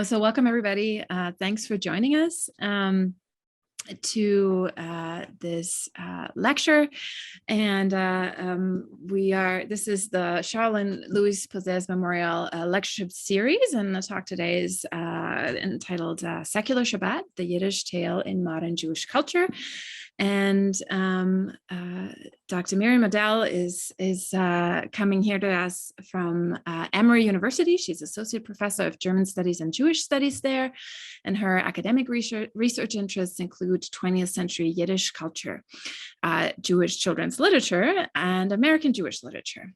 So welcome everybody. Thanks for joining us to this lecture. And this is the Shaol and Louis Pozez Memorial Lectureship Series. And the talk today is entitled Secular Shabbat, the Yiddish Tale in Modern Jewish Culture. And Dr. Miriam Udel is coming here to us from Emory University. She's Associate Professor of German Studies and Jewish Studies there. And her academic research interests include 20th century Yiddish culture, Jewish children's literature, and American Jewish literature.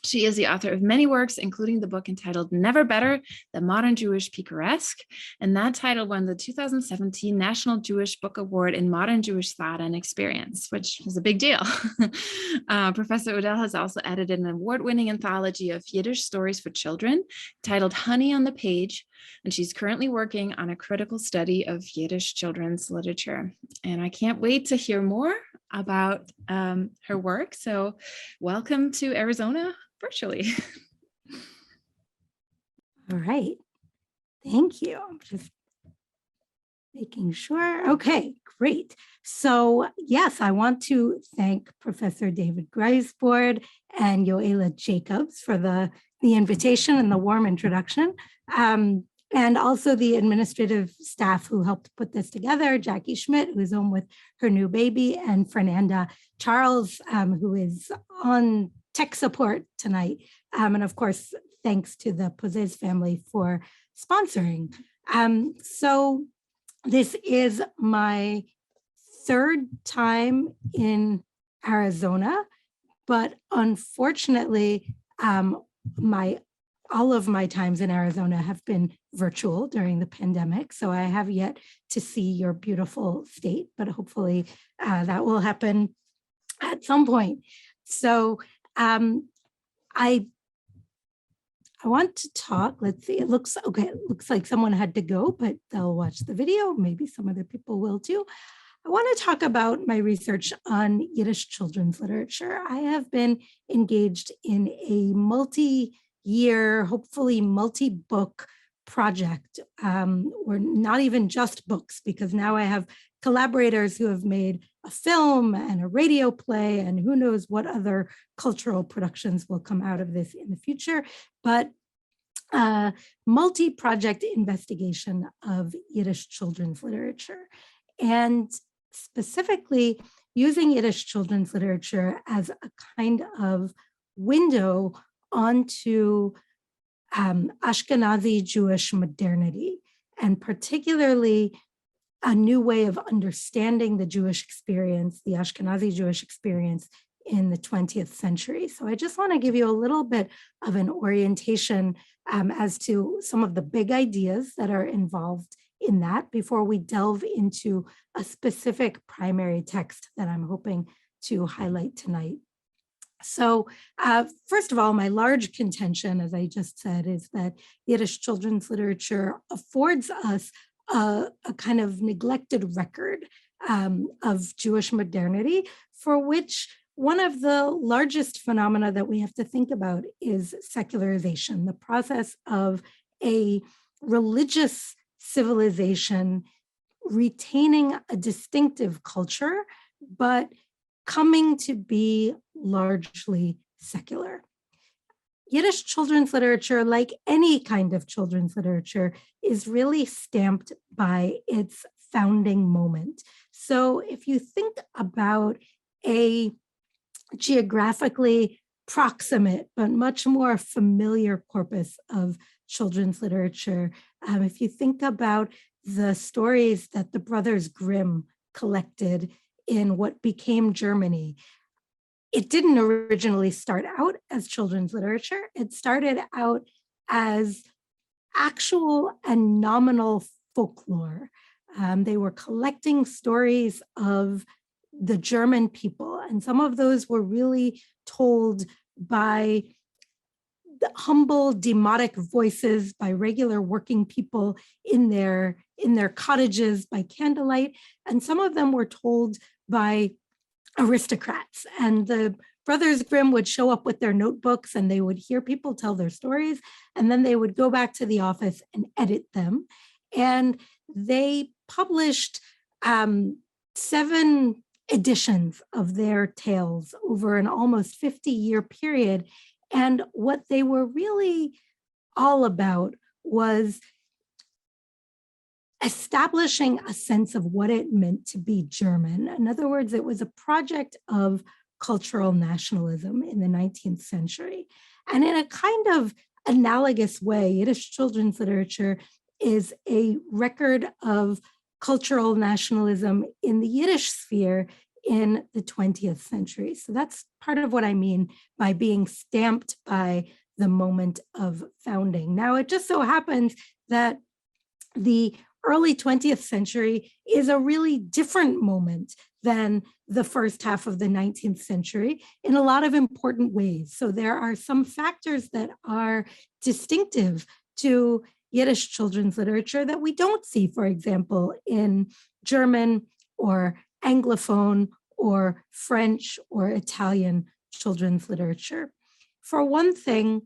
She is the author of many works, including the book entitled Never Better, The Modern Jewish Picaresque, and that title won the 2017 National Jewish Book Award in Modern Jewish Thought and Experience, which is a big deal. Professor Udel has also edited an award-winning anthology of Yiddish stories for children titled Honey on the Page, and she's currently working on a critical study of Yiddish children's literature. And I can't wait to hear more about her work. So welcome to Arizona virtually. All right. Thank you. I'm just making sure. Okay, great. So yes, I want to thank Professor David Greisbord and Yoela Jacobs for the invitation and the warm introduction. And also the administrative staff who helped put this together, Jackie Schmidt, who is home with her new baby, and Fernanda Charles, who is on tech support tonight. And of course, thanks to the Pozez family for sponsoring. So this is my third time in Arizona, but unfortunately, all of my times in Arizona have been virtual during the pandemic, so I have yet to see your beautiful state, but hopefully that will happen at some point. So I want to talk. Let's see. It looks okay. It looks like someone had to go, but they'll watch the video. Maybe some other people will too. I want to talk about my research on Yiddish children's literature. I have been engaged in a multi-year, hopefully multi-book project, or not even just books, because now I have collaborators who have made a film and a radio play, and who knows what other cultural productions will come out of this in the future, but multi-project investigation of Yiddish children's literature, and specifically using Yiddish children's literature as a kind of window onto Ashkenazi Jewish modernity, and particularly a new way of understanding the Jewish experience, the Ashkenazi Jewish experience in the 20th century. So I just want to give you a little bit of an orientation as to some of the big ideas that are involved in that before we delve into a specific primary text that I'm hoping to highlight tonight. So first of all, my large contention, as I just said, is that Yiddish children's literature affords us a kind of neglected record of Jewish modernity, for which one of the largest phenomena that we have to think about is secularization, the process of a religious civilization retaining a distinctive culture, but coming to be largely secular. Yiddish children's literature, like any kind of children's literature, is really stamped by its founding moment. So if you think about a geographically proximate but much more familiar corpus of children's literature, if you think about the stories that the Brothers Grimm collected in what became Germany, it didn't originally start out as children's literature. It started out as actual and nominal folklore. They were collecting stories of the German people, and some of those were really told by the humble, demotic voices, by regular working people in their cottages by candlelight, and some of them were told by aristocrats. And the Brothers Grimm would show up with their notebooks and they would hear people tell their stories, and then they would go back to the office and edit them. And they published 7 editions of their tales over an almost 50-year period. And what they were really all about was establishing a sense of what it meant to be German. In other words, it was a project of cultural nationalism in the 19th century. And in a kind of analogous way, Yiddish children's literature is a record of cultural nationalism in the Yiddish sphere in the 20th century. So that's part of what I mean by being stamped by the moment of founding. Now, it just so happens that the early 20th century is a really different moment than the first half of the 19th century in a lot of important ways. So there are some factors that are distinctive to Yiddish children's literature that we don't see, for example, in German or Anglophone or French or Italian children's literature. For one thing,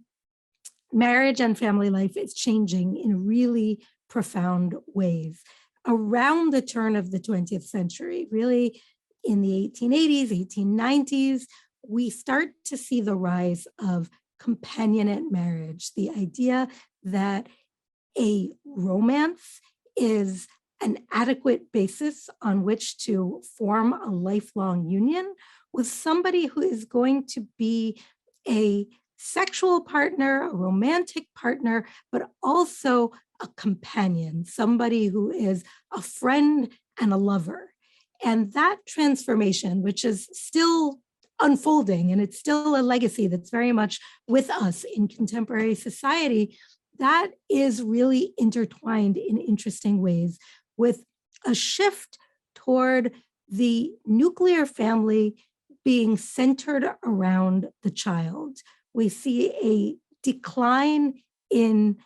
marriage and family life is changing in really profound ways. Around the turn of the 20th century, really in the 1880s, 1890s, we start to see the rise of companionate marriage, the idea that a romance is an adequate basis on which to form a lifelong union with somebody who is going to be a sexual partner, a romantic partner, but also a companion, somebody who is a friend and a lover. And that transformation, which is still unfolding, and it's still a legacy that's very much with us in contemporary society, that is really intertwined in interesting ways with a shift toward the nuclear family being centered around the child. We see a decline in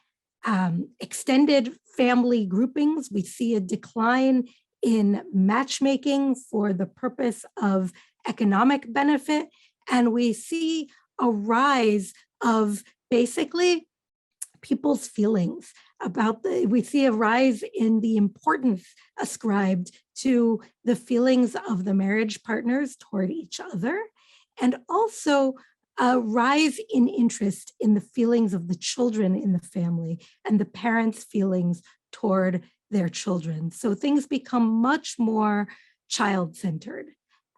extended family groupings. We see a decline in matchmaking for the purpose of economic benefit. And we see a rise of basically people's feelings about we see a rise in the importance ascribed to the feelings of the marriage partners toward each other, and also a rise in interest in the feelings of the children in the family and the parents' feelings toward their children. So things become much more child-centered.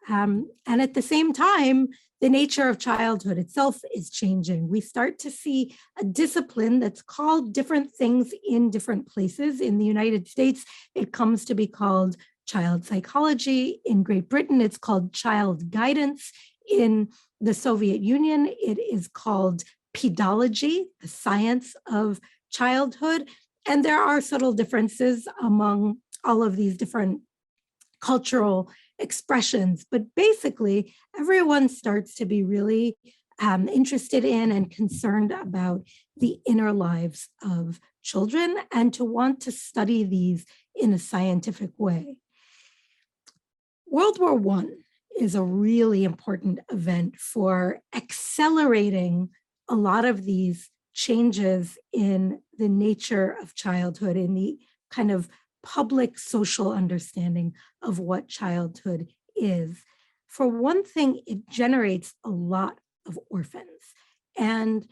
And at the same time, the nature of childhood itself is changing. We start to see a discipline that's called different things in different places. In the United States, it comes to be called child psychology. In Great Britain, it's called child guidance. In the Soviet Union, it is called pedology, the science of childhood. And there are subtle differences among all of these different cultural expressions, but basically everyone starts to be really interested in and concerned about the inner lives of children and to want to study these in a scientific way. World War I is a really important event for accelerating a lot of these changes in the nature of childhood, in the kind of public social understanding of what childhood is. For one thing, it generates a lot of orphans. And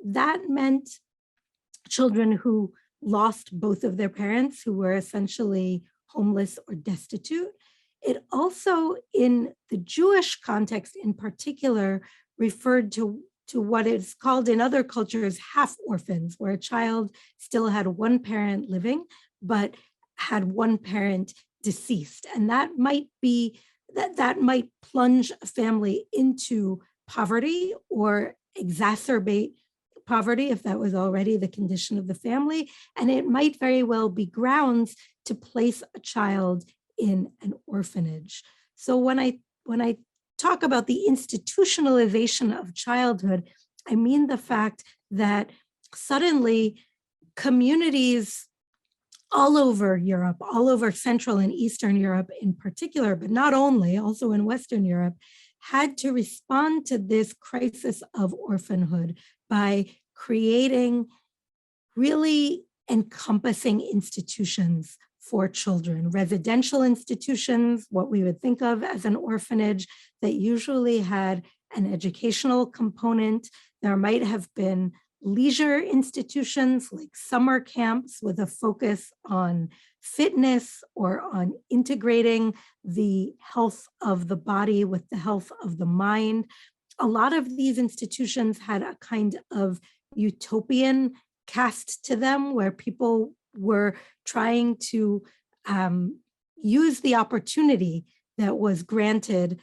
that meant children who lost both of their parents, who were essentially homeless or destitute. It also, in the Jewish context in particular, referred to what is called in other cultures half orphans, where a child still had one parent living, but had one parent deceased. And that might be, that might plunge a family into poverty or exacerbate poverty if that was already the condition of the family. And it might very well be grounds to place a child in an orphanage. So when I talk about the institutionalization of childhood, I mean the fact that suddenly communities all over Europe, all over Central and Eastern Europe in particular, but not only, also in Western Europe, had to respond to this crisis of orphanhood by creating really encompassing institutions for children, residential institutions, what we would think of as an orphanage that usually had an educational component. There might have been leisure institutions like summer camps with a focus on fitness or on integrating the health of the body with the health of the mind. A lot of these institutions had a kind of utopian cast to them where people were trying to use the opportunity that was granted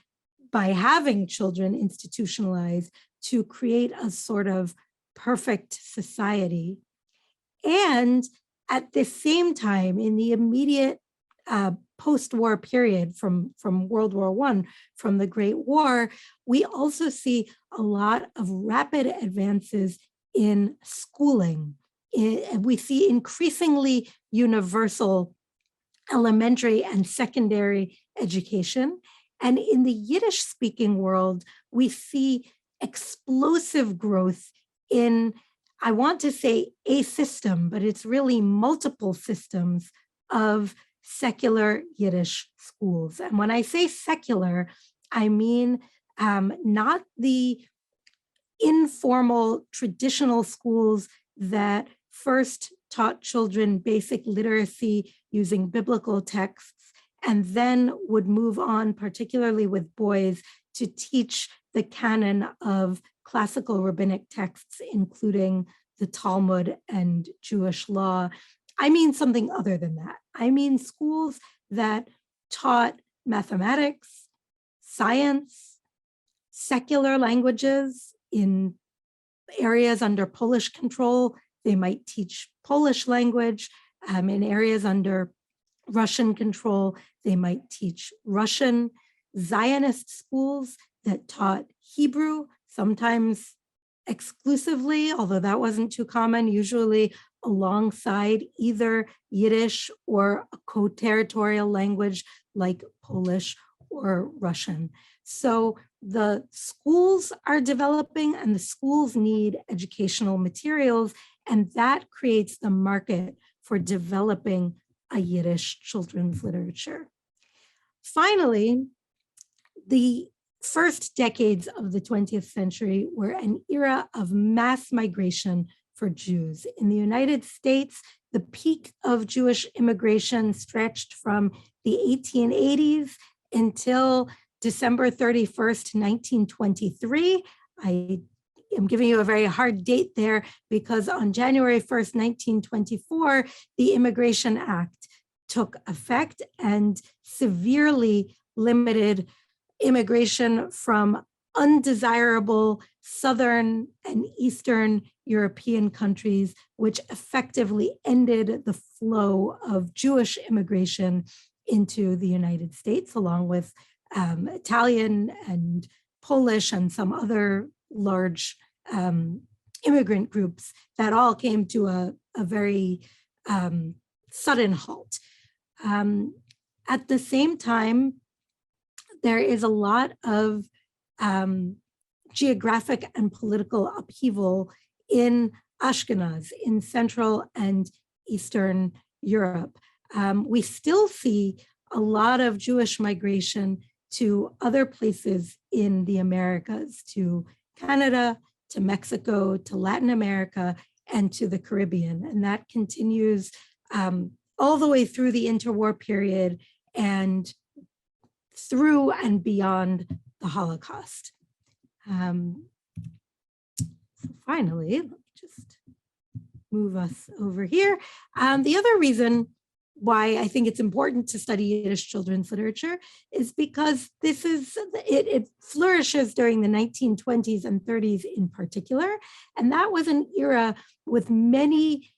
by having children institutionalized to create a sort of perfect society. And at the same time, in the immediate post-war period from World War I, from the Great War, we also see a lot of rapid advances in schooling. We see increasingly universal elementary and secondary education. And in the Yiddish-speaking world, we see explosive growth in, I want to say a system, but it's really multiple systems of secular Yiddish schools. And when I say secular, I mean not the informal traditional schools that first taught children basic literacy using biblical texts and then would move on, particularly with boys, to teach the canon of classical rabbinic texts, including the Talmud and Jewish law. I mean something other than that. I mean schools that taught mathematics, science, secular languages. In areas under Polish control, they might teach Polish language. In areas under Russian control, they might teach Russian. Zionist schools that taught Hebrew, sometimes exclusively, although that wasn't too common, usually alongside either Yiddish or a co-territorial language like Polish or Russian. So the schools are developing and the schools need educational materials, and that creates the market for developing a Yiddish children's literature. Finally, the first decades of the 20th century were an era of mass migration for Jews. In the United States, the peak of Jewish immigration stretched from the 1880s until December 31st, 1923. I am giving you a very hard date there because on January 1st, 1924, the Immigration Act took effect and severely limited immigration from undesirable Southern and Eastern European countries, which effectively ended the flow of Jewish immigration into the United States, along with Italian and Polish and some other large immigrant groups that all came to a very sudden halt. At the same time, there is a lot of geographic and political upheaval in Ashkenaz, in Central and Eastern Europe. We still see a lot of Jewish migration to other places in the Americas, to Canada, to Mexico, to Latin America, and to the Caribbean. And that continues all the way through the interwar period and through and beyond the Holocaust. So finally, let me just move us over here. The other reason why I think it's important to study Yiddish children's literature is because it flourishes during the 1920s and 30s in particular. And that was an era with many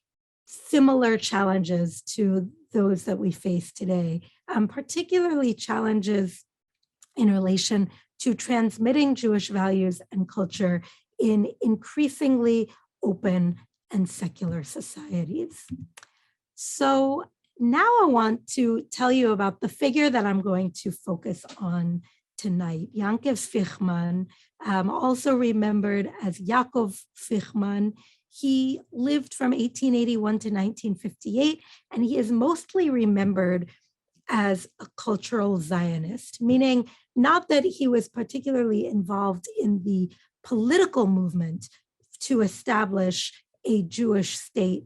similar challenges to those that we face today, particularly challenges in relation to transmitting Jewish values and culture in increasingly open and secular societies. So now I want to tell you about the figure that I'm going to focus on tonight. Yankev Fichman, also remembered as Yaakov Fichman. He lived from 1881 to 1958, and he is mostly remembered as a cultural Zionist, meaning not that he was particularly involved in the political movement to establish a Jewish state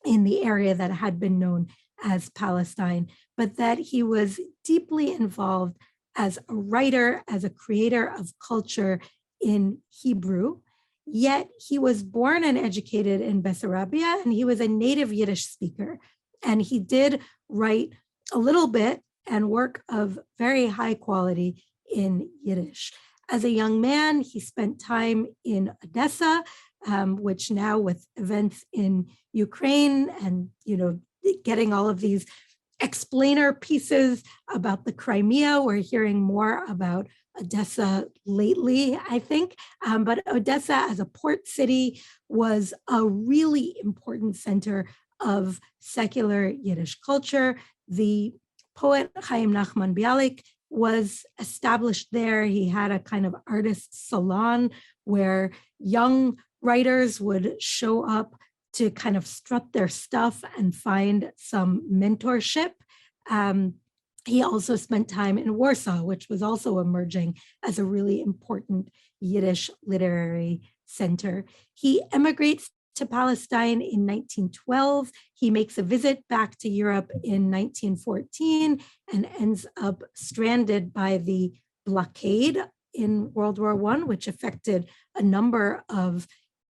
in the area that had been known as Palestine, but that he was deeply involved as a writer, as a creator of culture in Hebrew. Yet he was born and educated in Bessarabia, and he was a native Yiddish speaker. And he did write a little bit and work of very high quality in Yiddish. As a young man, he spent time in Odessa, which now with events in Ukraine and, getting all of these explainer pieces about the Crimea, we're hearing more about Odessa lately, I think. But Odessa as a port city was a really important center of secular Yiddish culture. The poet Chaim Nachman Bialik was established there. He had a kind of artist salon where young writers would show up to kind of strut their stuff and find some mentorship. He also spent time in Warsaw, which was also emerging as a really important Yiddish literary center. He emigrates to Palestine in 1912. He makes a visit back to Europe in 1914 and ends up stranded by the blockade in World War I, which affected a number of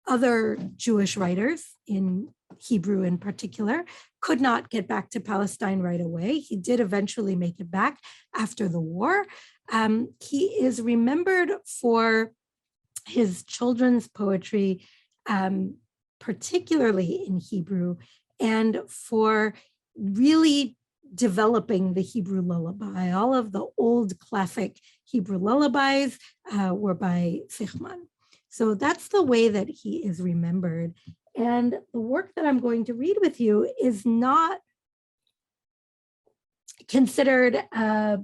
other Jewish writers in Hebrew in particular, could not get back to Palestine right away. He did eventually make it back after the war. He is remembered for his children's poetry, particularly in Hebrew, and for really developing the Hebrew lullaby. All of the old classic Hebrew lullabies were by Fichman. So that's the way that he is remembered. And the work that I'm going to read with you is not considered a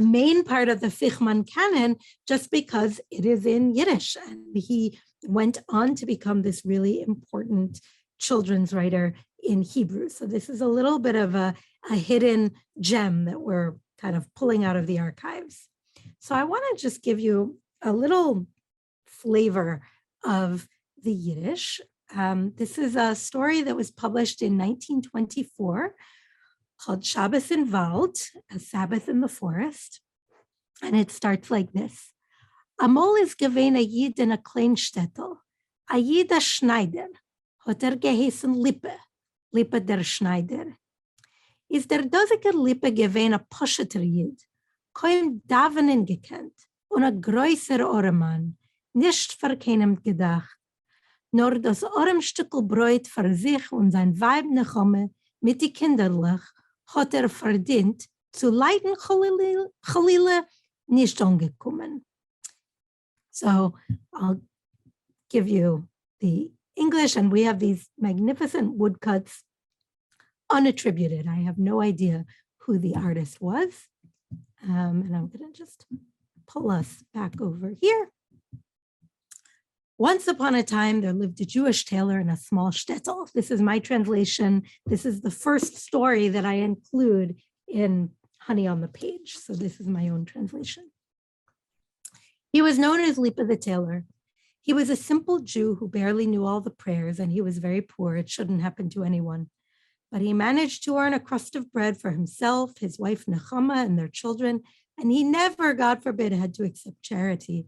main part of the Fichman canon just because it is in Yiddish. And he went on to become this really important children's writer in Hebrew. So this is a little bit of a hidden gem that we're kind of pulling out of the archives. So I want to just give you a little flavor of the Yiddish. This is a story that was published in 1924 called Shabbat in Wald, a Sabbath in the forest. And it starts like this. Amol is gewein a Yid in a Kleinstädtel. A Yid a Schneider, hat geheißen Lippe der Schneider. Is der dosiger Lippe gewein a Posheter Yid, kaum davenen gekannt, und a größer Oremann, nicht für keinem gedacht. Nur das Ormstückel Bräut für sich und sein Weib Nechome mit die Kinderlich hat verdient, zu leiden Chalile nicht angekommen. So I'll give you the English, and we have these magnificent woodcuts, unattributed. I have no idea who the artist was. And I'm going to just pull us back over here. Once upon a time, there lived a Jewish tailor in a small shtetl. This is my translation. This is the first story that I include in Honey on the Page. So this is my own translation. He was known as Lipa the tailor. He was a simple Jew who barely knew all the prayers, and he was very poor. It shouldn't happen to anyone. But he managed to earn a crust of bread for himself, his wife Nechama, and their children, and he never, God forbid, had to accept charity.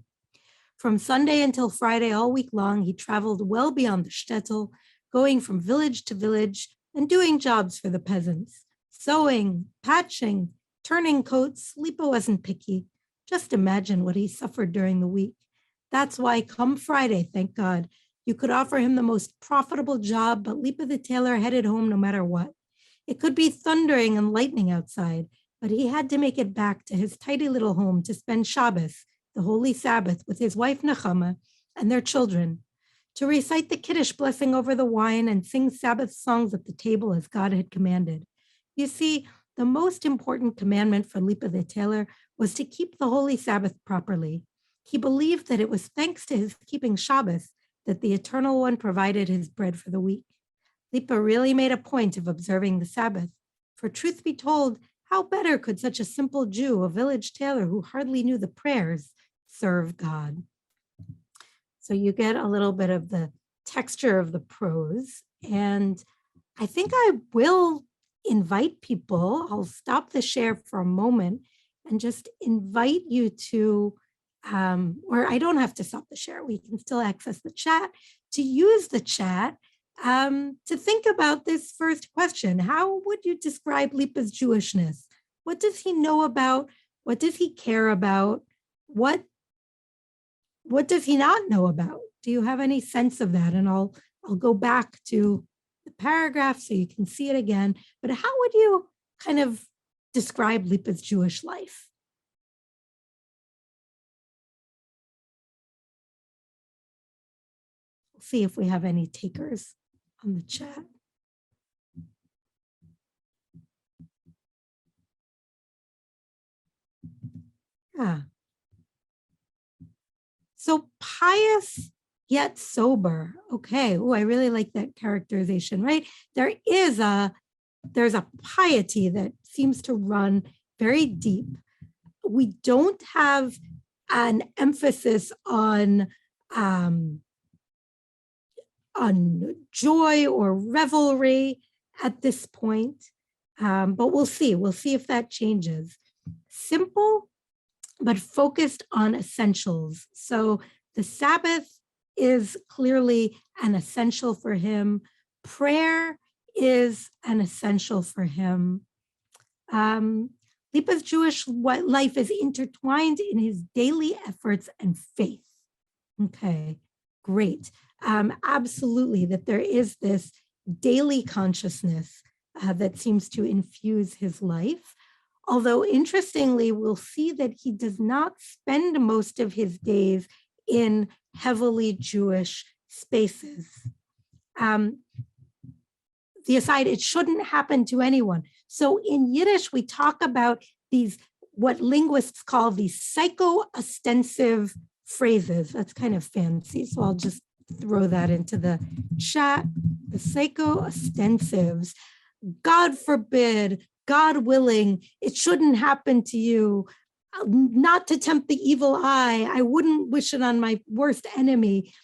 From Sunday until Friday, all week long, he traveled well beyond the shtetl, going from village to village and doing jobs for the peasants. Sewing, patching, turning coats. Lipa wasn't picky. Just imagine what he suffered during the week. That's why come Friday, thank God, you could offer him the most profitable job, but Lipa the tailor headed home no matter what. It could be thundering and lightning outside, but he had to make it back to his tidy little home to spend Shabbos, the holy Sabbath, with his wife Nechama and their children, to recite the Kiddush blessing over the wine and sing Sabbath songs at the table as God had commanded. You see, the most important commandment for Lipa the tailor was to keep the holy Sabbath properly. He believed that it was thanks to his keeping Shabbat that the Eternal One provided his bread for the week. Lipa really made a point of observing the Sabbath. For truth be told, how better could such a simple Jew, a village tailor who hardly knew the prayers, serve God? So you get a little bit of the texture of the prose. And I think I will invite people, I'll stop the share for a moment and just invite you to, or I don't have to stop the share, we can still access the chat, to use the chat to think about this first question. How would you describe Lipa's Jewishness? What does he know about? What does he care about? What does he not know about? Do you have any sense of that? And I'll go back to the paragraph so you can see it again. But how would you kind of describe Lipa's Jewish life? We'll see if we have any takers on the chat. Yeah. So pious yet sober. Okay. Oh, I really like that characterization, right? There's a piety that seems to run very deep. We don't have an emphasis on joy or revelry at this point, but we'll see. We'll see if that changes. Simple, but focused on essentials. So the Sabbath is clearly an essential for him. Prayer is an essential for him. Lipa's Jewish life is intertwined in his daily efforts and faith. Okay, great. Absolutely, that there is this daily consciousness that seems to infuse his life. Although interestingly, we'll see that he does not spend most of his days in heavily Jewish spaces. The aside, it shouldn't happen to anyone. So in Yiddish, we talk about these, what linguists call these psycho-ostensive phrases. That's kind of fancy, so I'll just throw that into the chat. The psycho-ostensives. God forbid, God willing, it shouldn't happen to you. Not to tempt the evil eye. I wouldn't wish it on my worst enemy.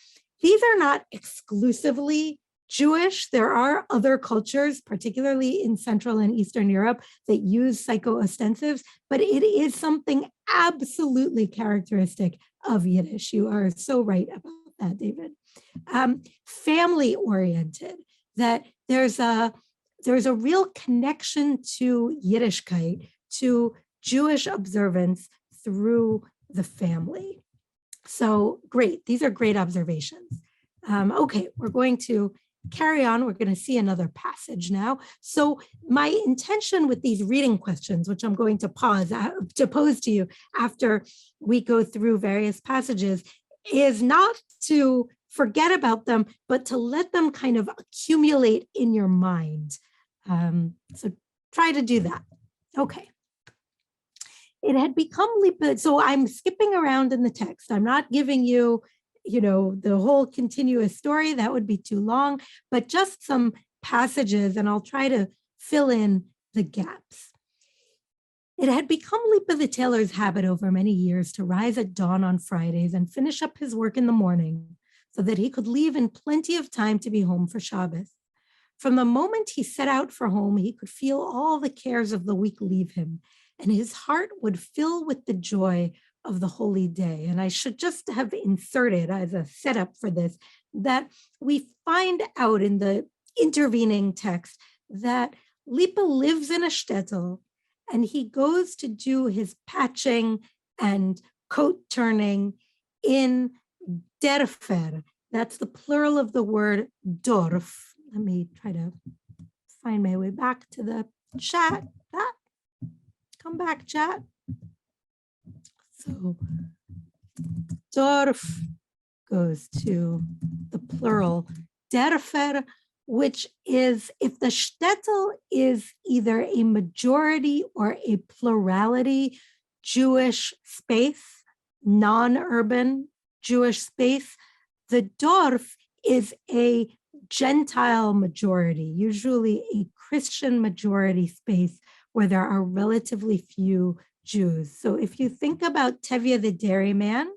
These are not exclusively Jewish. There are other cultures, particularly in Central and Eastern Europe, that use psycho-ostensives, but it is something absolutely characteristic of Yiddish. You are so right about that, David. Family-oriented, that there's a real connection to Yiddishkeit, to Jewish observance through the family. So great, these are great observations. Okay, we're going to carry on. We're going to see another passage now. So my intention with these reading questions, which I'm going to pose to you after we go through various passages, is not to forget about them, but to let them kind of accumulate in your mind. So try to do that. Okay. It had become Lipa, so I'm skipping around in the text. I'm not giving you, the whole continuous story. That would be too long, but just some passages, and I'll try to fill in the gaps. It had become Lipa the tailor's habit over many years to rise at dawn on Fridays and finish up his work in the morning so that he could leave in plenty of time to be home for Shabbat. From the moment he set out for home, he could feel all the cares of the week leave him, and his heart would fill with the joy of the holy day. And I should just have inserted as a setup for this, that we find out in the intervening text that Lipa lives in a shtetl, and he goes to do his patching and coat turning in derfer. That's the plural of the word dorf. Let me try to find my way back to the chat. Come back, chat. So dorf goes to the plural derfer, which is if the shtetl is either a majority or a plurality Jewish space, non-urban Jewish space, the dorf is a Gentile majority, usually a Christian majority space where there are relatively few Jews. So if you think about Tevye the dairyman,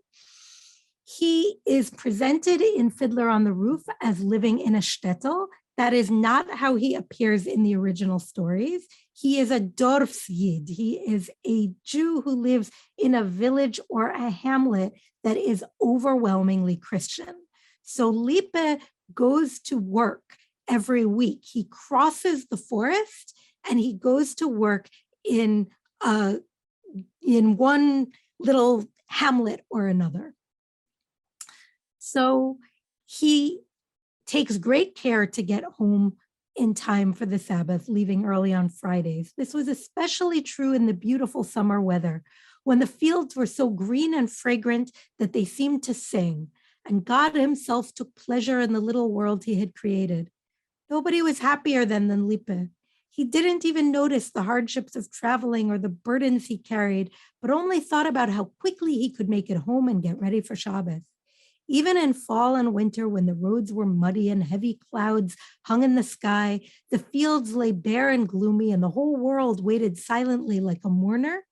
he is presented in Fiddler on the Roof as living in a shtetl. That is not how he appears in the original stories. He is a Dorfsyid. He is a Jew who lives in a village or a hamlet that is overwhelmingly Christian. So Lippe goes to work every week. He crosses the forest and he goes to work in one little hamlet or another. So he takes great care to get home in time for the Sabbath, leaving early on Fridays. This was especially true in the beautiful summer weather, when the fields were so green and fragrant that they seemed to sing, and God himself took pleasure in the little world he had created. Nobody was happier than Lippe. He didn't even notice the hardships of traveling or the burdens he carried, but only thought about how quickly he could make it home and get ready for Shabbat. Even in fall and winter, when the roads were muddy and heavy clouds hung in the sky, the fields lay bare and gloomy, and the whole world waited silently like a mourner,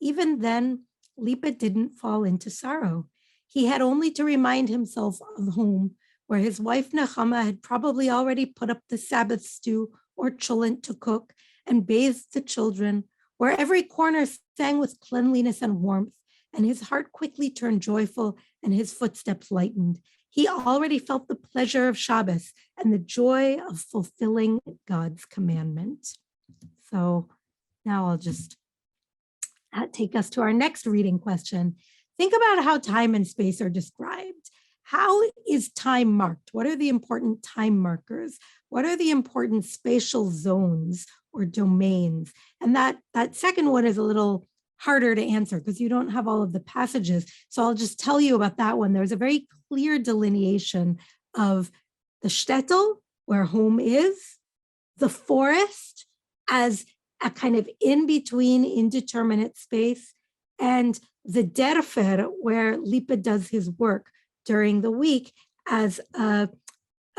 even then, Lippe didn't fall into sorrow. He had only to remind himself of home, where his wife Nechama had probably already put up the Sabbath stew or cholent to cook and bathed the children, where every corner sang with cleanliness and warmth, and his heart quickly turned joyful and his footsteps lightened. He already felt the pleasure of Shabbos and the joy of fulfilling God's commandment. So now I'll just take us to our next reading question. Think about how time and space are described. How is time marked? What are the important time markers? What are the important spatial zones or domains? And that second one is a little harder to answer because you don't have all of the passages. So I'll just tell you about that one. There's a very clear delineation of the shtetl, where home is, the forest as a kind of in-between indeterminate space, and the derfer, where Lippe does his work during the week, as a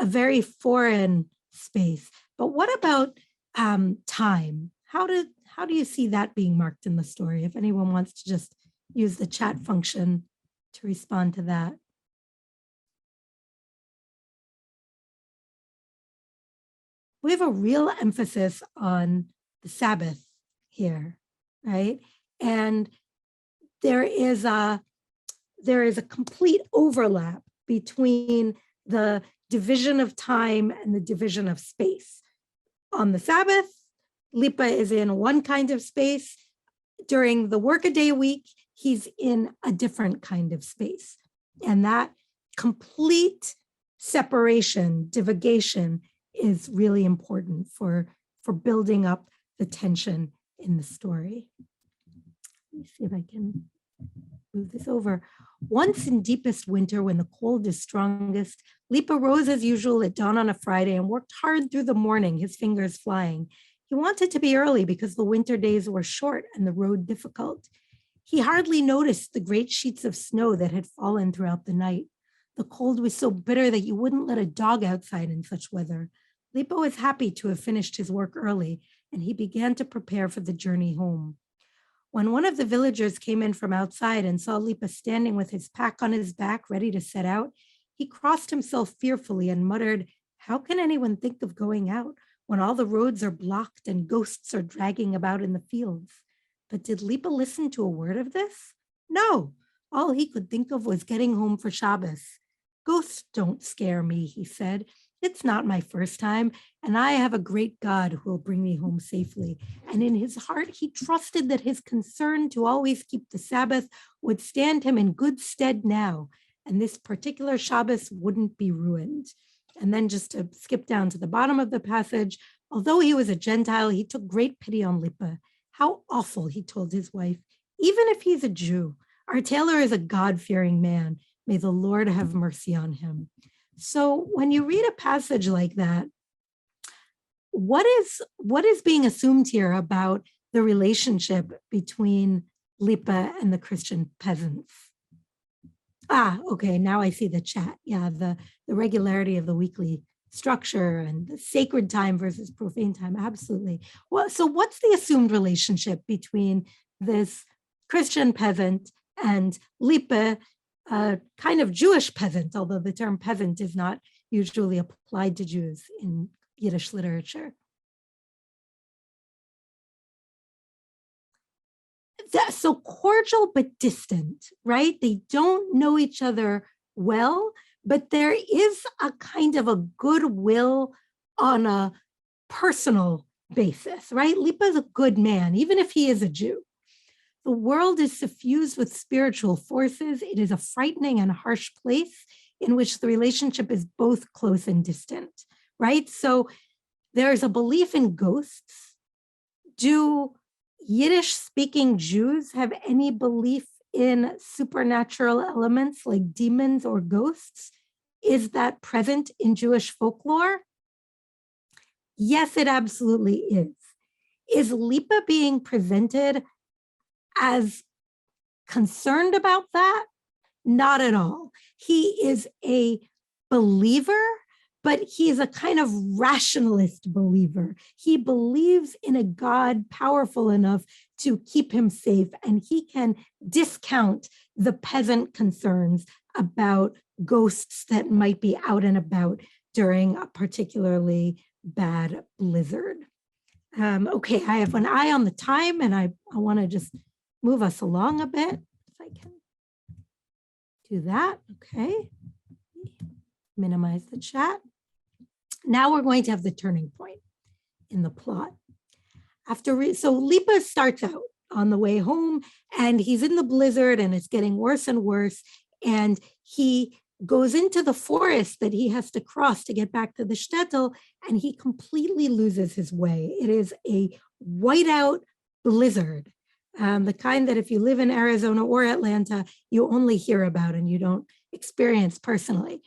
very foreign space. But what about time? How do you see that being marked in the story? If anyone wants to just use the chat function to respond to that. We have a real emphasis on the Sabbath here, right? And there is a complete overlap between the division of time and the division of space. On the Sabbath, Lippe is in one kind of space. During the workaday week, he's in a different kind of space. And that complete separation, divagation, is really important for building up the tension in the story. Let me see if I can move this over. Once in deepest winter, when the cold is strongest, Lippe rose as usual at dawn on a Friday and worked hard through the morning, his fingers flying. He wanted to be early because the winter days were short and the road difficult. He hardly noticed the great sheets of snow that had fallen throughout the night. The cold was so bitter that you wouldn't let a dog outside in such weather. Lippe was happy to have finished his work early, and he began to prepare for the journey home. When one of the villagers came in from outside and saw Lippe standing with his pack on his back, ready to set out, he crossed himself fearfully and muttered, "How can anyone think of going out when all the roads are blocked and ghosts are dragging about in the fields?" But did Lippe listen to a word of this? No, all he could think of was getting home for Shabbos. "Ghosts don't scare me," he said. "It's not my first time, and I have a great God who will bring me home safely." And in his heart, he trusted that his concern to always keep the Sabbath would stand him in good stead now, and this particular Shabbos wouldn't be ruined. And then just to skip down to the bottom of the passage, although he was a Gentile, he took great pity on Lippe. "How awful," he told his wife, "even if he's a Jew. Our tailor is a God-fearing man. May the Lord have mercy on him." So when you read a passage like that, what is being assumed here about the relationship between Lipa and the Christian peasants? Okay, now I see the chat. Yeah, the regularity of the weekly structure and the sacred time versus profane time, absolutely. Well, so what's the assumed relationship between this Christian peasant and Lipa, kind of Jewish peasant, although the term peasant is not usually applied to Jews in Yiddish literature? So cordial but distant, right? They don't know each other well, but there is a kind of a goodwill on a personal basis, right? Lipa is a good man, even if he is a Jew. The world is suffused with spiritual forces. It is a frightening and harsh place in which the relationship is both close and distant, right? So there's a belief in ghosts. Do Yiddish-speaking Jews have any belief in supernatural elements like demons or ghosts? Is that present in Jewish folklore? Yes, it absolutely is. Is Lipa being presented as concerned about that? Not at all. He is a believer, but he's a kind of rationalist believer. He believes in a God powerful enough to keep him safe, and he can discount the peasant concerns about ghosts that might be out and about during a particularly bad blizzard. Okay, I have an eye on the time, and I want to just move us along a bit, if I can do that. Okay, minimize the chat. Now we're going to have the turning point in the plot. So Lipa starts out on the way home, and he's in the blizzard, and it's getting worse and worse. And he goes into the forest that he has to cross to get back to the shtetl, and he completely loses his way. It is a whiteout blizzard, the kind that if you live in Arizona or Atlanta, you only hear about and you don't experience personally.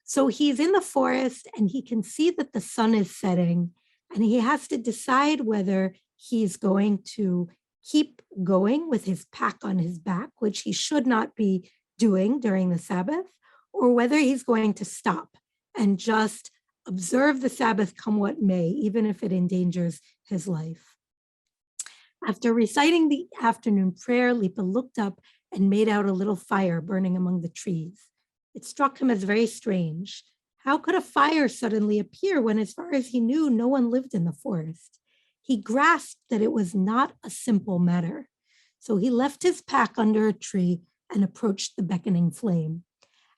So he's in the forest and he can see that the sun is setting, and he has to decide whether he's going to keep going with his pack on his back, which he should not be doing during the Sabbath, or whether he's going to stop and just observe the Sabbath come what may, even if it endangers his life. After reciting the afternoon prayer, Lipa looked up and made out a little fire burning among the trees. It struck him as very strange. How could a fire suddenly appear when, as far as he knew, no one lived in the forest? He grasped that it was not a simple matter. So he left his pack under a tree and approached the beckoning flame.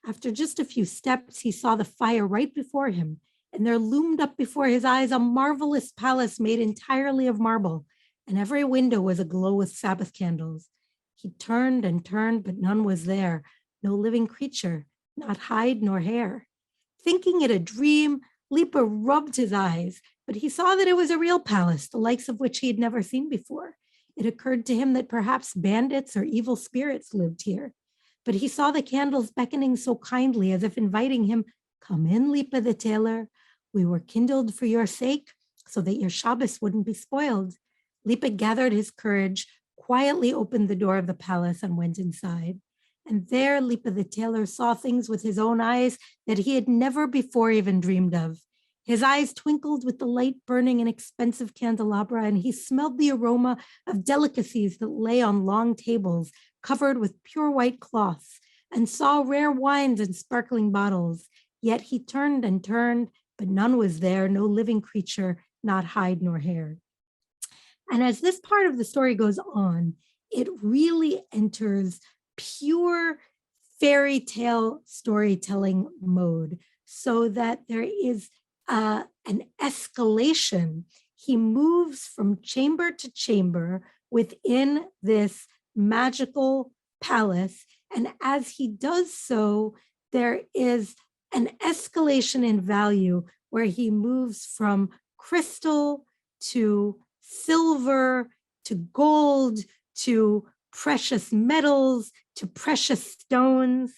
After just a few steps, he saw the fire right before him, and there loomed up before his eyes a marvelous palace made entirely of marble, and every window was aglow with Sabbath candles. He turned and turned, but none was there, no living creature, not hide nor hair. Thinking it a dream, Lipa rubbed his eyes, but he saw that it was a real palace, the likes of which he had never seen before. It occurred to him that perhaps bandits or evil spirits lived here. But he saw the candles beckoning so kindly, as if inviting him, "Come in, Lipa the tailor. We were kindled for your sake, so that your Shabbos wouldn't be spoiled." Lipa gathered his courage, quietly opened the door of the palace, and went inside. And there Lipa the tailor saw things with his own eyes that he had never before even dreamed of. His eyes twinkled with the light burning in expensive candelabra, and he smelled the aroma of delicacies that lay on long tables covered with pure white cloths, and saw rare wines in sparkling bottles. Yet he turned and turned, but none was there, no living creature, not hide nor hair. And as this part of the story goes on, it really enters pure fairy tale storytelling mode, so that there is an escalation. He moves from chamber to chamber within this magical palace, and as he does so, there is an escalation in value where he moves from crystal to silver to gold to precious metals to precious stones,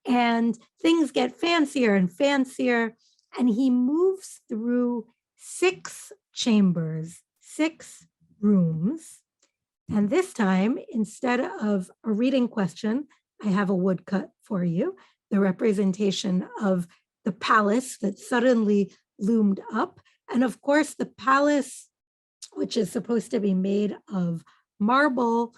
and things get fancier and fancier. And he moves through 6 chambers, 6 rooms. And this time, instead of a reading question, I have a woodcut for you, the representation of the palace that suddenly loomed up. And of course, the palace, which is supposed to be made of marble,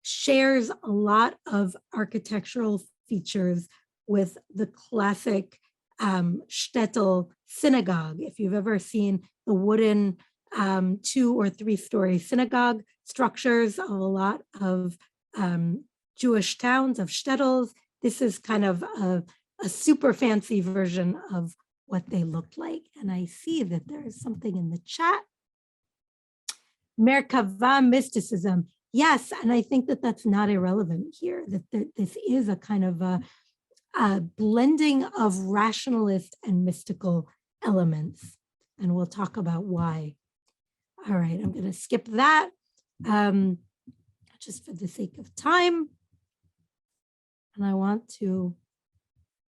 shares a lot of architectural features with the classic shtetl synagogue. If you've ever seen the wooden 2 or 3 story synagogue structures of a lot of Jewish towns, of shtetls, this is kind of a super fancy version of what they looked like. And I see that there is something in the chat. Merkava mysticism. Yes, and I think that that's not irrelevant here, that this is a kind of a blending of rationalist and mystical elements. And we'll talk about why. All right, I'm going to skip that just for the sake of time. And I want to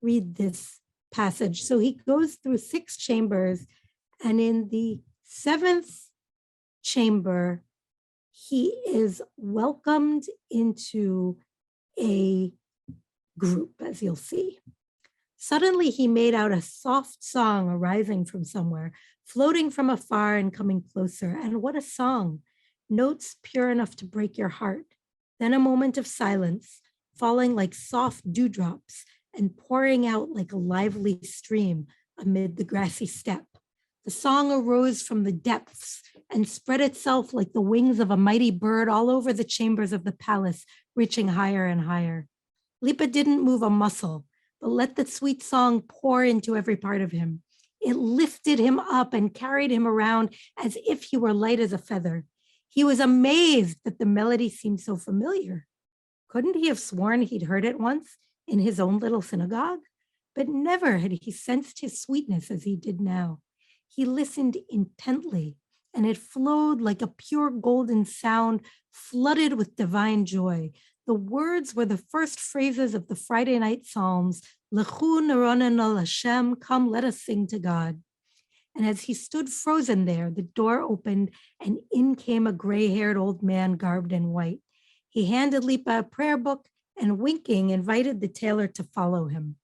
read this passage. So he goes through 6 chambers, and in the 7th chamber, he is welcomed into a group, as you'll see. Suddenly, he made out a soft song arising from somewhere, floating from afar and coming closer. And what a song! Notes pure enough to break your heart. Then a moment of silence, falling like soft dewdrops and pouring out like a lively stream amid the grassy steppe. The song arose from the depths and spread itself like the wings of a mighty bird all over the chambers of the palace, reaching higher and higher. Lipa didn't move a muscle, but let the sweet song pour into every part of him. It lifted him up and carried him around as if he were light as a feather. He was amazed that the melody seemed so familiar. Couldn't he have sworn he'd heard it once in his own little synagogue? But never had he sensed his sweetness as he did now. He listened intently, and it flowed like a pure golden sound, flooded with divine joy. The words were the first phrases of the Friday night Psalms, Lechu neronen el Hashem, come, let us sing to God. And as he stood frozen there, the door opened, and in came a gray-haired old man garbed in white. He handed Lipa a prayer book and, winking, invited the tailor to follow him.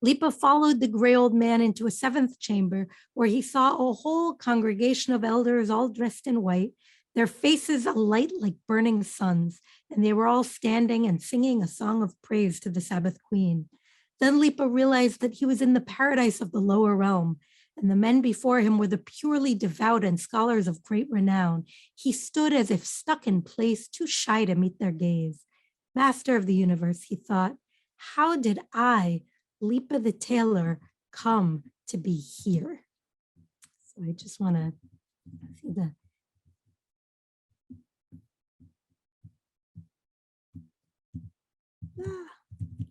Lipa followed the gray old man into a 7th chamber, where he saw a whole congregation of elders all dressed in white, their faces alight like burning suns, and they were all standing and singing a song of praise to the Sabbath queen. Then Lipa realized that he was in the paradise of the lower realm, and the men before him were the purely devout and scholars of great renown. He stood as if stuck in place, too shy to meet their gaze. Master of the universe, he thought, how did I, Lipa the tailor, come to be here? So I just want to see the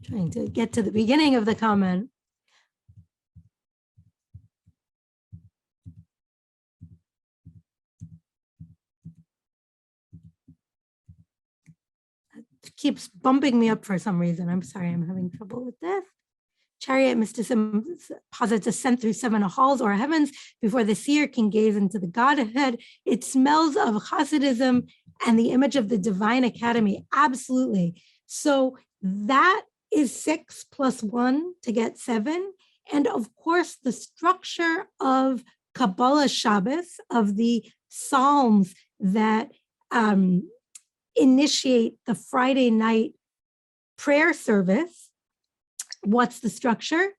trying to get to the beginning of the comment. It keeps bumping me up for some reason. I'm sorry, I'm having trouble with this. Chariot mysticism posits ascent through 7 halls or heavens before the seer can gaze into the Godhead. It smells of Hasidism and the image of the divine academy. Absolutely. So that is 6 plus 1 to get 7. And of course, the structure of Kabbalah Shabbos, of the Psalms that initiate the Friday night prayer service. What's the structure?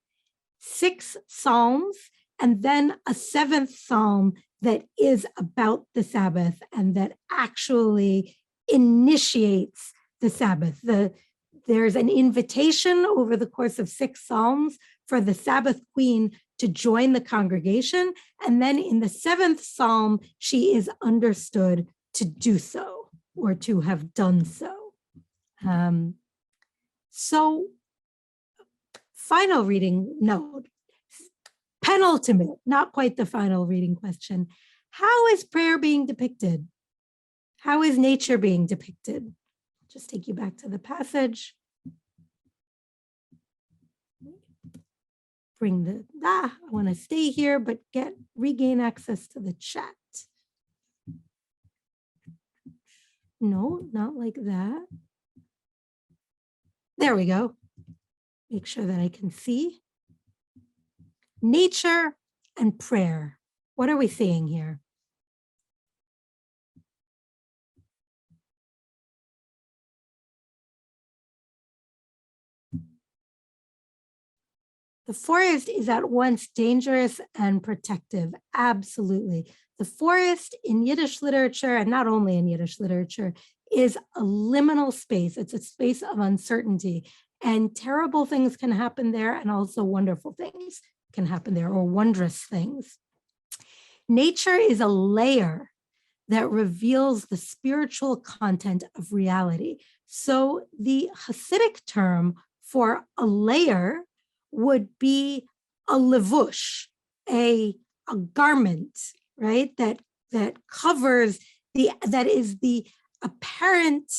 6 Psalms, and then a 7th Psalm that is about the Sabbath and that actually initiates the Sabbath. There's an invitation over the course of 6 Psalms for the Sabbath queen to join the congregation. And then in the 7th Psalm, she is understood to do so or to have done so. So final reading, no, penultimate, not quite the final reading question. How is prayer being depicted? How is nature being depicted? Just take you back to the passage. bring I want to stay here, but regain access to the chat. No, not like that. There we go. Make sure that I can see. Nature and prayer. What are we seeing here? The forest is at once dangerous and protective. Absolutely. The forest in Yiddish literature, and not only in Yiddish literature, is a liminal space. It's a space of uncertainty, and terrible things can happen there, and also wonderful things can happen there, or wondrous things. Nature is a layer that reveals the spiritual content of reality. So the Hasidic term for a layer would be a levush, a garment, right? That covers that is the apparent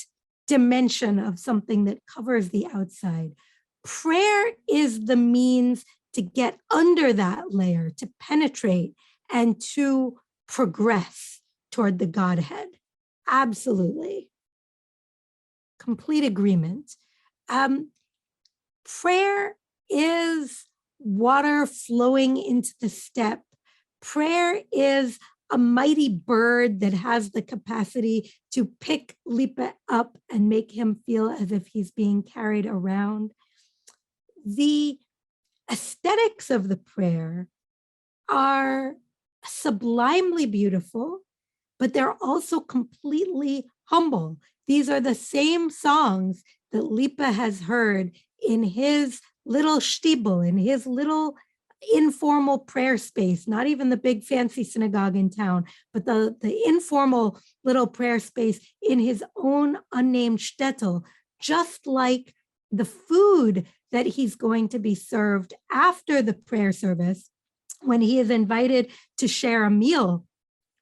dimension of something that covers the outside. Prayer is the means to get under that layer, to penetrate and to progress toward the Godhead. Absolutely. Complete agreement. Prayer is water flowing into the steppe. Prayer is a mighty bird that has the capacity to pick Lipa up and make him feel as if he's being carried around. The aesthetics of the prayer are sublimely beautiful, but they're also completely humble. These are the same songs that Lipa has heard in his little shtibel, in his little informal prayer space, not even the big fancy synagogue in town, but the informal little prayer space in his own unnamed shtetl, just like the food that he's going to be served after the prayer service when he is invited to share a meal